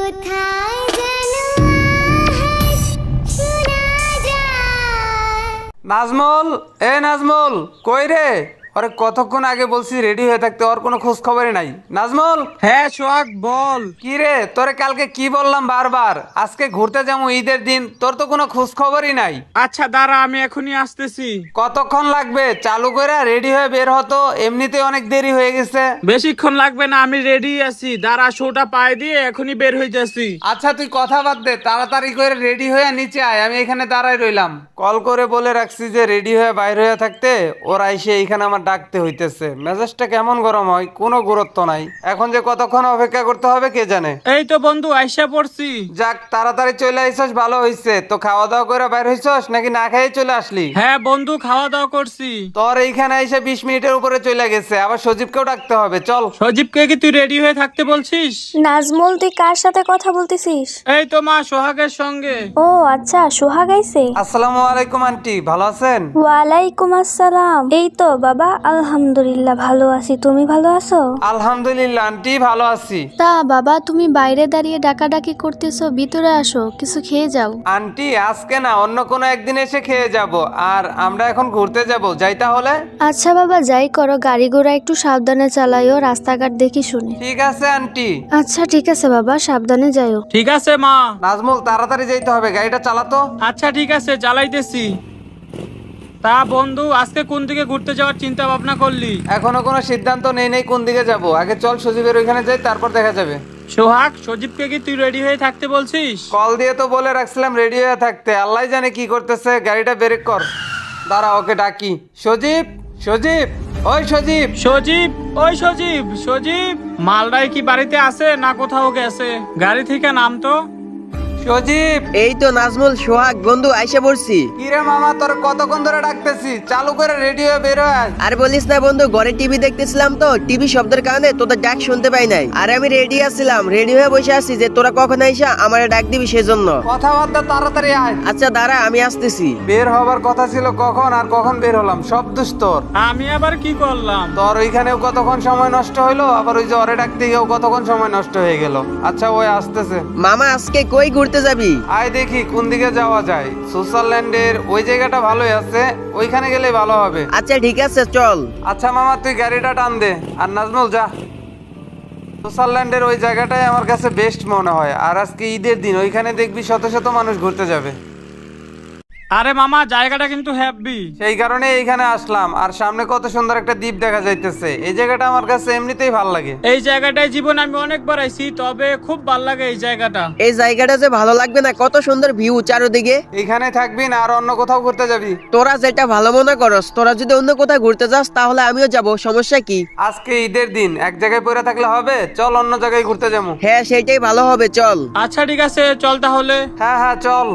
কোথায় যেন আওয়াজ শোনা যায়। নাজমুল, এ নাজমুল, কই রে? আরে কতক্ষণ আগে বলছি রেডি হয়ে থাকতে, ওর কোনো খোঁজ খবরই নাই। নাজমুল, হ্যাঁ সোহাগ বল। কি রে, তোরে কালকে কি বললাম বারবার, আজকে ঘুরতে যাবো ঈদের দিন, তোর তো কোনো খোঁজ খবরই নাই। আচ্ছা দাঁড়া, আমি এখনই আসতেছি। কতক্ষণ লাগবে? চালু করে রেডি হয়ে বের হতো, এমনিতে অনেক দেরি হয়ে গেছে। বেশিক্ষণ লাগবে না, আমি রেডি আছি। দাঁড়া, শোটা পায়ে দিয়ে এখনই বের হয়ে যাচ্ছি। আচ্ছা তুই কথা বাদ দে, তাড়াতাড়ি করে রেডি হয়ে নিচে আয়, আমি এখানে দাঁড়াই রইলাম। কল করে বলে রাখছি যে রেডি হয়ে বাইরে হয়ে থাকতে, ওরা এসে এইখানে আমার ডাকতে হইতেছে। মেজাজটা কেমন গরম হয়, কোনো গুরুত্ব নাই। এখন যে কতক্ষণ অপেক্ষা করতে হবে কে জানে। এই তো বন্ধু আইসা পড়ছি। যাক, তাড়াতাড়ি চলে আইসস, ভালো হইছে। তো খাওয়া দাওয়া করে বাইর হইছস নাকি না খেয়ে চলে আসলি? হ্যাঁ বন্ধু, খাওয়া দাওয়া করছি। তোর এইখানে এসে 20 মিনিটের উপরে চলে গেছে, আবার সজীবকেও ডাকতে হবে, চল। সজীবকে কি তুই রেডি হয়ে থাকতে বলছিস? নাজমুল, তুই কার সাথে কথা বলতেছিস? এই তো মা, সোহাগের সঙ্গে। ও আচ্ছা, সোহাগ আইছে। আসসালামু আলাইকুম আন্টি, ভালো আছেন? ওয়ালাইকুম আসসালাম। এই তো বাবা, আলহামদুলিল্লাহ ভালো আছি। তুমি ভালো আছো? আলহামদুলিল্লাহ আন্টি, ভালো আছি। তা বাবা, তুমি বাইরে দাঁড়িয়ে ডাকাডাকি করতেছো, ভিতরে আসো, কিছু খেয়ে যাও। আন্টি আজকে না, অন্য কোনো একদিন এসে খেয়ে যাব। আর আমরা এখন ঘুরতে যাব, যাই তাহলে? আচ্ছা বাবা, যাই করো, গাড়ি ঘোড়া একটু সাবধানে চালাইও, রাস্তাঘাট দেখি শুনে। ঠিক আছে আন্টি। আচ্ছা ঠিক আছে বাবা, সাবধানে যাইও। ঠিক আছে মা। নাজমুল, তাড়াতাড়ি যাইতে হবে, গাড়িটা চালাতো। আচ্ছা ঠিক আছে, চালাইতেছি। তা বন্ধু, আজকে কোন দিকে ঘুরতে যাওয়ার চিন্তা ভাবনা করলি? এখনো কোনো সিদ্ধান্ত নেই কোন দিকে যাব। আগে চল সজীবের ওইখানে যাই, তারপর দেখা যাবে। সোহাগ, সজীবকে কি তুই রেডি হয়ে থাকতে বলছিস? কল দিয়ে তো বলে রাখছিলাম রেডি হয়ে থাকতে, আল্লাহ জানে কি করতেছে। গাড়িটা ব্রেক কর, দাঁড়া ওকে ডাকি। সজীব, সজীব, ওই সজীব। সজীব, ওই সজীব, সজীব। মালদায় কি বাড়িতে আছে না কোথাও গেছে? গাড়ি থেকে নাম তো। সজীব, এই তো নাজমুল, সোহাগ বন্ধু আইসা পড়ছি। কিরে মামা, তোর কতক্ষণ ধরে ডাকতেছি, চালু করে রেডি হয়ে বের হয়ে আয়। আর বলিস না বন্ধু, ঘরে টিভি দেখতেছিলাম তো, টিভি শব্দের কারণে তোদের ডাক শুনতে পাই নাই। আর আমি রেডি আছিলাম, রেডি হয়ে বসে আছি যে তোরা কখন আইসা আমার ডাক দিবি সেজন্য। কথাবার্তা তাড়াতাড়ি আয়। আচ্ছা দাঁড়া, আমি আসতেছি। বের হবার কথা ছিল কখন, আর কখন বের হলাম, সব দোষ তোর। আমি আবার কি করলাম? তোর ওইখানেও কতক্ষণ সময় নষ্ট হইলো, আবার ওই যে ওরে ডাকতে গিয়েও কতক্ষণ সময় নষ্ট হয়ে গেল। আচ্ছা ওই আসতেছে। মামা আজকে কই ঘুরতে যাবি? আয় দেখি কোন দিকে যাওয়া যায়। সুইজারল্যান্ডের ওই জায়গাটা ভালোই আছে, ওইখানে গেলে ভালো হবে। আচ্ছা ঠিক আছে চল। আচ্ছা মামা, তুই গাড়িটা টান দে, আর নাজমুল যা। সুইজারল্যান্ডের ওই জায়গাটাই আমার কাছে বেস্ট মনে হয়। আর আজকে ঈদের দিন, ওইখানে দেখবি শত শত মানুষ ঘুরতে যাবে। আরে মামা, জায়গাটা কিন্তু হ্যাপি। সেই কারণে এইখানে আসলাম। আর সামনে কত সুন্দর একটা দ্বীপ দেখা যাইতেছে। এই জায়গাটা আমার কাছে এমনিতেই ভালো লাগে। এই জায়গাটায় জীবন আমি অনেকবার আইছি, তবে খুব ভাল লাগে এই জায়গাটা। এই জায়গাটা যে ভালো লাগবে না, কত সুন্দর ভিউ চারদিকে। এইখানে থাকবি না আর অন্য কোথাও ঘুরতে যাবি? তোরা যেটা ভালো মনে করস, তোরা যদি অন্য কোথাও ঘুরতে যাস তাহলে আমিও যাব, সমস্যা কি? আজকে ঈদের দিন, এক জায়গায় পড়ে থাকলে হবে? চল অন্য জায়গায় ঘুরতে যাবো। হ্যাঁ সেটাই ভালো হবে, চল। আচ্ছা ঠিক আছে, চল তাহলে। হ্যাঁ হ্যাঁ চল।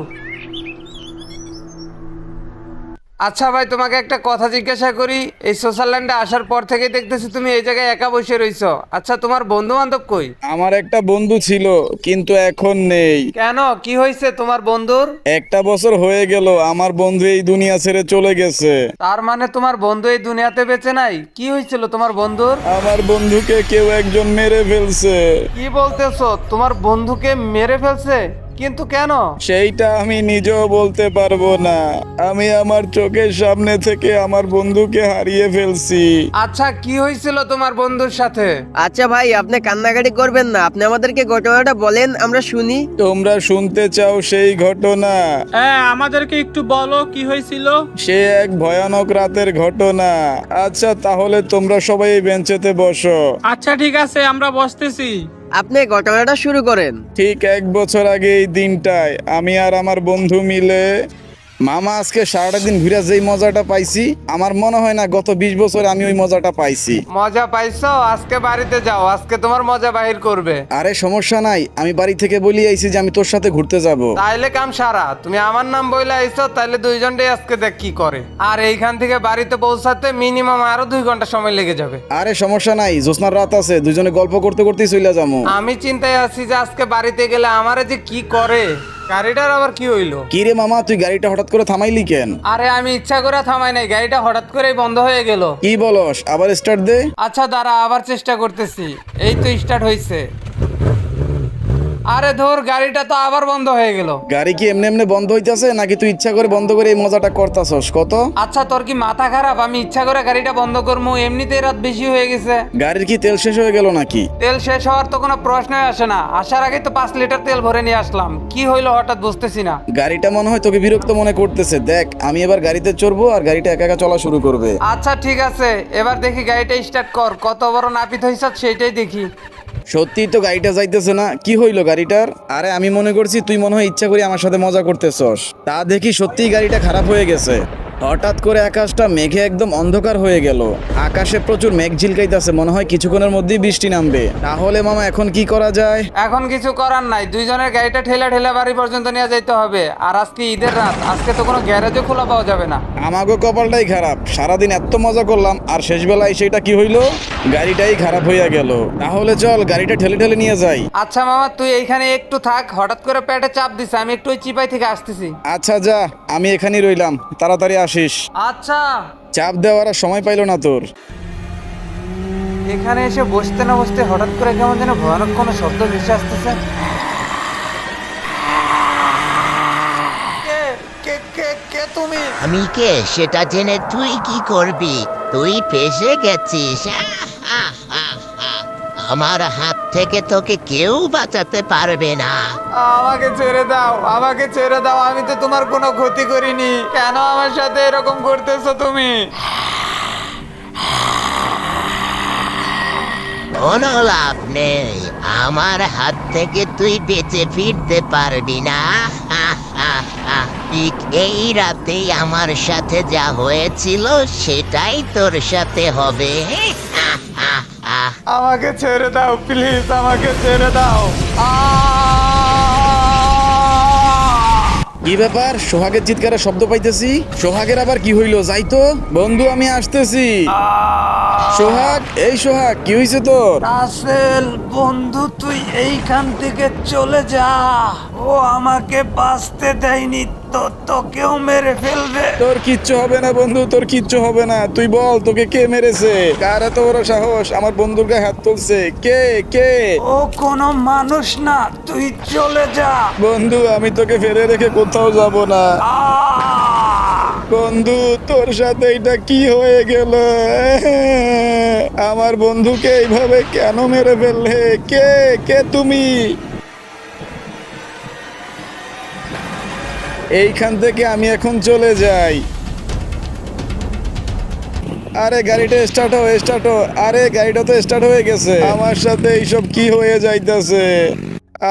আচ্ছা ভাই, তোমাকে একটা কথা জিজ্ঞাসা করি। এই সুইজারল্যান্ডে আসার পর থেকে দেখতেছি তুমি এই জায়গায় একা বসে রইছো। আচ্ছা তোমার বন্ধু বান্ধব কই? আমার একটা বন্ধু ছিল, কিন্তু এখন নেই। কেন, কি হয়েছে তোমার বন্ধুর? একটা বছর হয়ে গেল আমার বন্ধু এই দুনিয়া ছেড়ে চলে গেছে। তার মানে তোমার বন্ধু এই দুনিয়াতে বেঁচে নাই? কি হয়েছিল তোমার বন্ধুর? আমার বন্ধুকে কেউ একজন মেরে ফেলছে। কি বলতেছো, তোমার বন্ধুকে মেরে ফেলছে? কিন্তু কেন? সেইটা আমি নিজেও বলতে পারবো না। আমি আমার চোখের সামনে থেকে আমার বন্ধুকে হারিয়ে ফেলছি। আচ্ছা কি হয়েছিল তোমার বন্ধুর সাথে? আচ্ছা ভাই, আপনি কান্নাকাটি করবেন না, আপনি আমাদেরকে ঘটনাটা বলেন, আমরা শুনি। তোমরা শুনতে চাও সেই ঘটনা? হ্যাঁ, আমাদেরকে একটু বলো কি হয়েছিল। সে এক ভয়ানক রাতের ঘটনা। আচ্ছা তাহলে তোমরা সবাই এই বেঞ্চেতে বসো। আচ্ছা ঠিক আছে, আমরা বসতেছি। আপনি ঘটনাটা শুরু করেন। ঠিক এক বছর আগে এই দিনটায় আমি আর আমার বন্ধু মিলে মামা আজকে সারাটা দিন ঘুরে যেই মজাটা পাইছি, আমার মনে হয় না গত 20 বছর আমি ওই মজাটা পাইছি। মজা পাইছো? আজকে বাড়িতে যাও, আজকে তোমার মজা বাহির করবে। আরে সমস্যা নাই, আমি বাড়ি থেকে বলি আইছি যে আমি তোর সাথে ঘুরতে যাব। তাইলে কাম সারা। তুমি আমার নাম বইলে আইছো, তাইলে দুইজনটাই আজকে দেখ কি করে। আর এইখান থেকে বাড়িতে পৌঁছাতে মিনিমাম আরো 2 ঘন্টা সময় লেগে যাবে। আরে সমস্যা নাই, জ্যোৎস্নার রাত আছে, দুজনে গল্প করতে করতেই চলে যাবো। আমি চিন্তায় আছি যে আজকে বাড়িতে গেলে আমারে যে কি করে। গাড়িটার আবার কি হইলো? কি রে মামা, তুই গাড়িটা হঠাৎ করে থামাইলি কেন? আরে আমি ইচ্ছা করে থামাই নাই, গাড়িটা হঠাৎ করেই বন্ধ হয়ে গেল। কি বলস? আবার স্টার্ট দে। আচ্ছা দাঁড়া, আবার চেষ্টা করতেছি। এই তো স্টার্ট হইছে। আরে ধর, গাড়িটা তো আবার বন্ধ হয়ে গেল। গাড়ি কি এমনি এমনি বন্ধ হইতাছে নাকি তুই ইচ্ছা করে বন্ধ করে এই মজাটা করতাছস কত? আচ্ছা, তোর কি মাথা খারাপ? আমি ইচ্ছা করে গাড়িটা বন্ধ করবো? এমনিতেই রাত বেশি হয়ে গেছে। গাড়ির কি তেল শেষ হয়ে গেল নাকি? তেল শেষ হওয়ার তো কোনো প্রশ্নই আসে না। আসার আগে তো 5 লিটার তেল ভরে নিয়ে আসলাম। কি হইলো হঠাৎ বুঝতেছি না। গাড়িটা মনে হয় তোকে বিরক্ত মনে করতেছে। দেখ, আমি এবার গাড়িতে চড়বো আর গাড়িটা একা একা চলা শুরু করবে। আচ্ছা ঠিক আছে, এবার দেখি গাড়িটা স্টার্ট কর। কত বড় নাপিত হইছ সেইটাই দেখি। সত্যিই তো গাড়িটা যাইতেছে না। কি হইলো গাড়িটার? আরে আমি মনে করছি তুই মনে হয় ইচ্ছা করে আমার সাথে মজা করতেছস। তা দেখি সত্যিই গাড়িটা খারাপ হয়ে গেছে। হঠাৎ করে আকাশটা মেঘে একদম অন্ধকার হয়ে গেল। আকাশে প্রচুর মেঘ ঝিলকাইতেছে, মনে হয় কিছুক্ষণের মধ্যেই বৃষ্টি নামবে। তাহলে মামা এখন কি করা যায়? এখন কিছু করার নাই, দুইজনের গাড়িটা ঠেলা ঠেলা বাড়ি পর্যন্ত নিয়ে যাইতে হবে। আর আজকে ঈদের রাত, আজকে তো কোনো গ্যারেজও খোলা পাওয়া যাবে না। আমাগো কপালটাই খারাপ, সারাদিন এত মজা করলাম আর শেষ বেলায় সেটা কি হইলো? গাড়িটাই খারাপ হইয়া গেল। তাহলে চল গাড়িটা ঠেলে ঠেলে নিয়ে যাই। আচ্ছা মামা, তুই এইখানে একটু থাক। হঠাৎ করে পেটে চাপ দিছে, আমি একটু ওই চিপাই থেকে আসতেছি। আচ্ছা যা, আমি এখানেই রইলাম, তাড়াতাড়ি আসিস। আচ্ছা। চাপ দেওয়ার আর সময় পাইলো না তোর। এখানে এসে বসতে না বসতে হঠাৎ করে কেমন যেন ভয়ানক কোনো শব্দ ভেসে আসতেছে। কে তুমি? আমি কে সেটা জেনে তুই কি করবি? তুই ফেসে গেছিস। আমার হাত থেকে তোকে কেউ বাঁচাতে পারবে না। আমাকে ছেড়ে দাও, আমাকে ছেড়ে দাও। আমি তো তোমার কোনো ক্ষতি করিনি। কেন আমার সাথে এরকম করতেছো তুমি? কোনো লাভ নেই, আমার হাত থেকে তুই বেঁচে ফিরতে পারবি না। ঠিক এই রাতেই আমার সাথে যা হয়েছিল সেটাই তোর সাথে হবে। আমাকে ছেড়ে দাও প্লিজ, আমাকে ছেড়ে দাও। কি ব্যাপার? সোহাগের চিৎকারে শব্দ পাইতেছি। সোহাগের আবার কি হইলো? যাই তো বন্ধু, আমি আসতেছি। সোহাগ, এই সোহাগ, কি হয়েছে তোর? রাসেল বন্ধু, তুই এইখান থেকে চলে যা। ও আমাকে বাঁচতে দেয়নি, তো তোকেও মেরে ফেলবে। তোর কিচ্ছু হবে না বন্ধু, তোর কিচ্ছু হবে না। তুই বল, তোকে কে মেরেছে? কার এত বড় সাহস আমার বন্ধুর গায়ে হাত তুলছে? কে কে? ও কোনো মানুষ না, তুই চলে যা। বন্ধু, আমি তোকে ফেলে রেখে কোথাও যাব না। বন্ধু, তোর সাথে এটা কি হয়ে গেল? আমার বন্ধুকে এইভাবে কেন মেরে ফেললে? কে কে তুমি? এইখান থেকে আমি এখন চলে যাই। আরে গাড়িটা স্টার্ট হো, স্টার্ট হো। আরে গাড়িটা তো স্টার্ট হয়ে গেছে। আমার সাথে এইসব কি হয়ে যাইতেছে?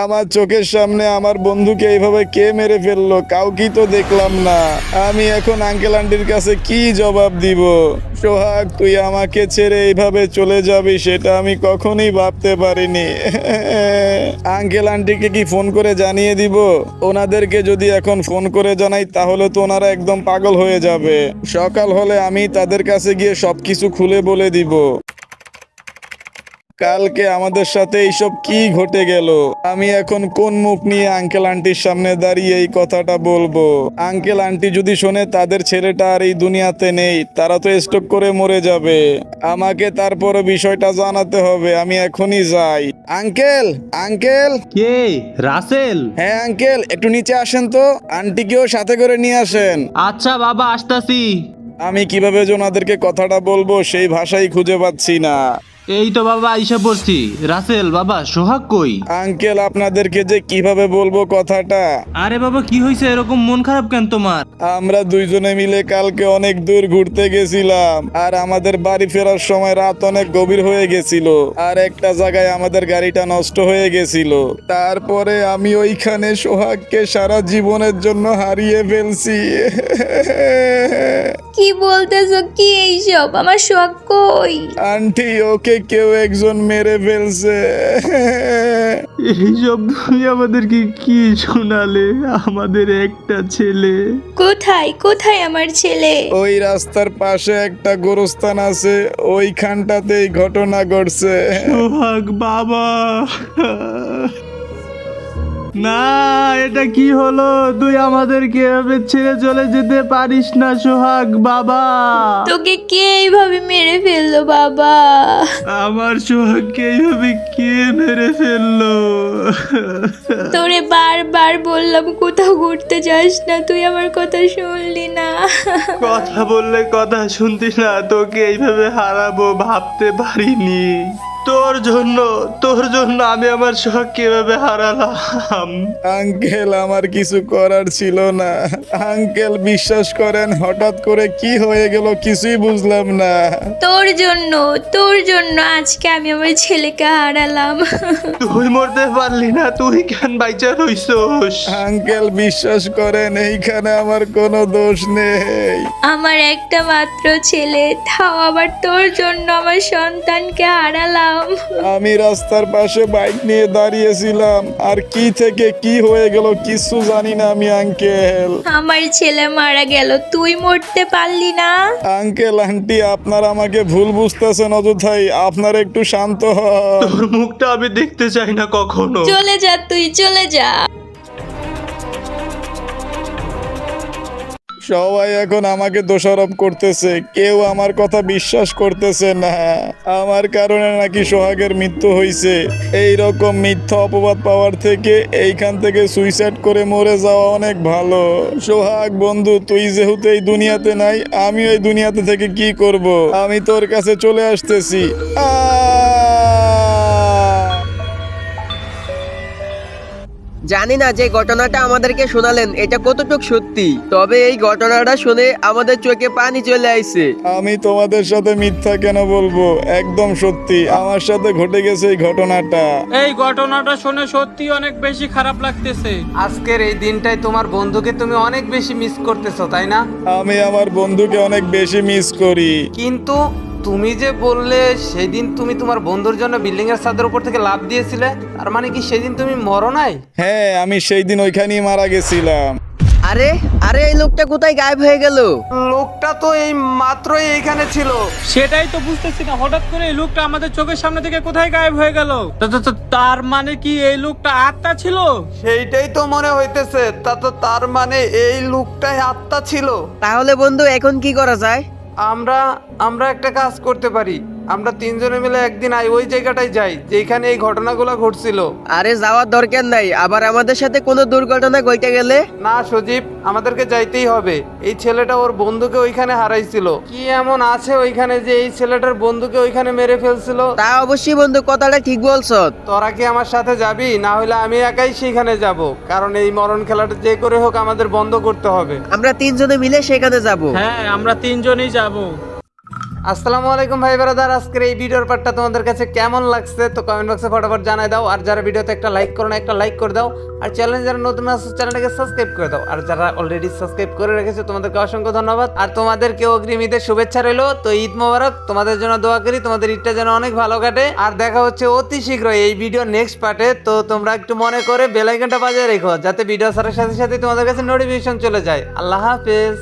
আমার চোখের সামনে আমার বন্ধুকে এইভাবে কে মেরে ফেললো? কাউকেই তো দেখলাম না। আমি এখন আঙ্কেল আন্টির কাছে কি জবাব দিব? সোহাগ, তুই আমাকে ছেড়ে এইভাবে চলে যাবি সেটা আমি কখনোই ভাবতে পারিনি। আঙ্কেল আন্টিকে কি ফোন করে জানিয়ে দিব? ওনাদেরকে যদি এখন ফোন করে জানাই তাহলে তো ওনারা একদম পাগল হয়ে যাবে। সকাল হলে আমি তাদের কাছে গিয়ে সবকিছু খুলে বলে দিব। কালকে আমাদের সাথে এইসব কি ঘটে গেল? আমি এখন কোন মুখ নিয়ে আঙ্কেল আন্টির সামনে দাঁড়িয়ে এই কথাটা বলবো? আঙ্কেল আন্টি যদি শোনে তাদের ছেলেটা আর এই দুনিয়াতে নেই, তারা তো স্ট্রোক করে মরে যাবে। আমাকে তারপরে বিষয়টা জানাতে হবে। আমি এখনই যাই। Uncle, uncle. কে? রাসেল? হ্যাঁ আঙ্কেল, একটু নিচে আসেন তো। আন্টিকেও সাথে করে নিয়ে আসেন। আচ্ছা বাবা, আসতাছি। আমি কিভাবে যে ওনাদেরকে কথাটা বলবো সেই ভাষাই খুঁজে পাচ্ছি না। এই তো বাবা আইসা পড়ছি। রাসেল বাবা, সোহাগ কই? আঙ্কেল, আপনাদেরকে যে কিভাবে বলবো কথাটা। আরে বাবা, কি হয়েছে? এরকম মন খারাপ কেন তোমার? আমরা দুইজনে মিলে কালকে অনেক দূর ঘুরতে গেছিলাম আর আমাদের বাড়ি ফেরার সময় রাত অনেক গভীর হয়ে গেছিল আর একটা জায়গায় আমাদের গাড়িটা নষ্ট হয়ে গেছিল। তারপরে আমি ওইখানে সোহাগকে সারা জীবনের জন্য হারিয়ে ফেলছি। কি বলতেছো? কি এইসব? আমার শখ কই? আন্টি, ওকে কেউ একজন মেরে ফেলছে। এইসব তুমি আমাদেরকে কি শোনালে? আমাদের একটা ছেলে। কোথায় কোথায় আমার ছেলে? ওই রাস্তার পাশে একটা গোরস্থান আছে, ওইখানটাতেই ঘটনা ঘটছে। সোহাগ বাবা। না, এটা কি হলো? তুই আমাদেরকে এভাবে ছেড়ে চলে যেতে পারিস না সোহাগ বাবা। তোকে কে এইভাবে মেরে ফেললো বাবা? আমার সোহাগকে এইভাবে কে মেরে ফেললো? তোরে বারবার বললাম কোথাও ঘুরতে যাস না, তুই আমার কথা শুনলি না। কথা বললে কথা শুনতি না? তোকে এইভাবে হারাবো ভাবতে পারিনি। তোর জন্য আমি আমার সোহাগকে এভাবে হারালাম। আঙ্কেল, আমার কিছু করার ছিল না। আঙ্কেল বিশ্বাস করেন, হঠাৎ করে কি হয়ে গেল কিছুই বুঝলাম না। তোর জন্য আজকে আমি আমার ছেলেকে হারালাম। তুই মরতে পারলি না, তুই কেন বাইচা রইছস? আঙ্কেল বিশ্বাস করেন, এইখানে আমার কোনো দোষ নেই। আমার একটা মাত্র ছেলে, তাও আবার তোর জন্য আমার সন্তানকে হারালাম। আমি রাস্তার পাশে বাইক নিয়ে দাঁড়িয়েছিলাম, আর কি থেকে কি হয়ে গেল কিছু জানি না আমি আঙ্কেল। আমার ছেলে মারা গেল, তুই মরতে পারলি না। আঙ্কেল আন্টি, আপনারা আমাকে ভুল বুঝতেছেন অযথাই। আপনারা একটু শান্ত হন। তোর মুখটা আমি দেখতে চাই না কখনো। চলে যা, তুই চলে যা। সবাই এখন আমাকে দোষারোপ করতেছে, কেউ আমার কথা বিশ্বাস করতেছে না। আমার কারণে নাকি সোহাগের মৃত্যু হয়েছে। এই রকম মিথ্যা অপবাদ পাওয়ার থেকে এইখান থেকে সুইসাইড করে মরে যাওয়া অনেক ভালো। সোহাগ বন্ধু, তুই যেহেতু এই দুনিয়াতে নাই, আমি ওই দুনিয়াতে থেকে কি করব? আমি তোর কাছে চলে আসতেছি। জানি না যে ঘটনাটা আমাদেরকে শোনালেন এটা কতটুকু সত্যি, তবে এই ঘটনাটা শুনে আমাদের চোখে পানি চলে আইছে। আমি তোমাদের সাথে মিথ্যা কেন বলবো? একদম সত্যি, আমার সাথে ঘটে গেছে এই ঘটনাটা। এই ঘটনাটা শুনে সত্যি অনেক বেশি খারাপ লাগতেছে। আজকের এই দিনটাই তোমার বন্ধুকে তুমি অনেক বেশি মিস করতেছো, তাই না? আমি আমার বন্ধুকে অনেক বেশি মিস করি। কিন্তু তুমি যে বললে সেদিন তুমি তোমার বন্ধুর জন্য বিল্ডিং এর ছাদের উপর থেকে লাফ দিয়েছিলে, তার মানে কি সেদিন তুমি মরো নাই? হ্যাঁ, আমি সেই দিন ওইখানেই মারা গেছিলাম। আরে আরে এই লোকটা কোথায় গায়েব হয়ে গেল? লোকটা তো এই মাত্রই এইখানে ছিল। সেটাই তো বুঝতেছি না, হঠাৎ করে এই লোকটা আমাদের চোখের সামনে থেকে কোথায় গায়েব হয়ে গেল? তার মানে কি এই লোকটা আত্মা ছিল? সেইটাই তো মনে হইতেছে। তার মানে এই লোকটাই আত্মা ছিল। তাহলে বন্ধু এখন কি করা যায়? আমরা একটা কাজ করতে পারি। আমরা তিনজনে মিলে একদিন ওই জায়গাটায় যাই যেখানে এই ঘটনাগুলো ঘটছিল। আরে যাওয়ার দরকার নাই, আবার আমাদের সাথে কোনো দুর্ঘটনা ঘটে গেলে? না সজীব, আমাদেরকে যাইতেই হবে। এই ছেলেটা ওর বন্ধুকে ওইখানে হারাইছিল। কি এমন আছে ওইখানে যে এই ছেলেটার বন্ধুকে ওইখানে মেরে ফেলছিল? তা অবশ্যই বন্ধু, কথাটা ঠিক বলছো। তোরা কি আমার সাথে যাবি? না হলে আমি একাই সেখানে যাব, কারণ এই মরণ খেলাটা যে করে হোক আমাদের বন্ধ করতে হবে। আমরা তিনজনে মিলে সেখানে যাব। হ্যাঁ, আমরা তিনজনই যাব। আসসালামু আলাইকুম ভাই ব্রাদার, আজকের এই ভিডিওর পার্টটা তোমাদের কাছে কেমন লাগছে তো কমেন্ট বক্সে ফটাফট জানাই দাও। আর যারা ভিডিওতে একটা লাইক করো না, একটা লাইক করে দাও। আর চ্যানেলে যারা নতুন আছে চ্যানেলটাকে সাবস্ক্রাইব করে দাও। আর যারা অলরেডি সাবস্ক্রাইব করে রেখেছো তোমাদেরকে অসংখ্য ধন্যবাদ। আর তোমাদেরকে অগ্রিম ঈদের শুভেচ্ছা রইলো। তো ঈদ মোবারক, তোমাদের জন্য দোয়া করি তোমাদের ঈদটা যেন অনেক ভালো কাটে। আর দেখা হচ্ছে অতি শীঘ্রই এই ভিডিও নেক্সট পার্টে। তো তোমরা একটু মনে করে বেল আইকনটা বাজিয়ে রেখো যাতে ভিডিও ছাড়ার সাথে সাথে তোমাদের কাছে নোটিফিকেশন চলে যায়। আল্লাহ হাফেজ।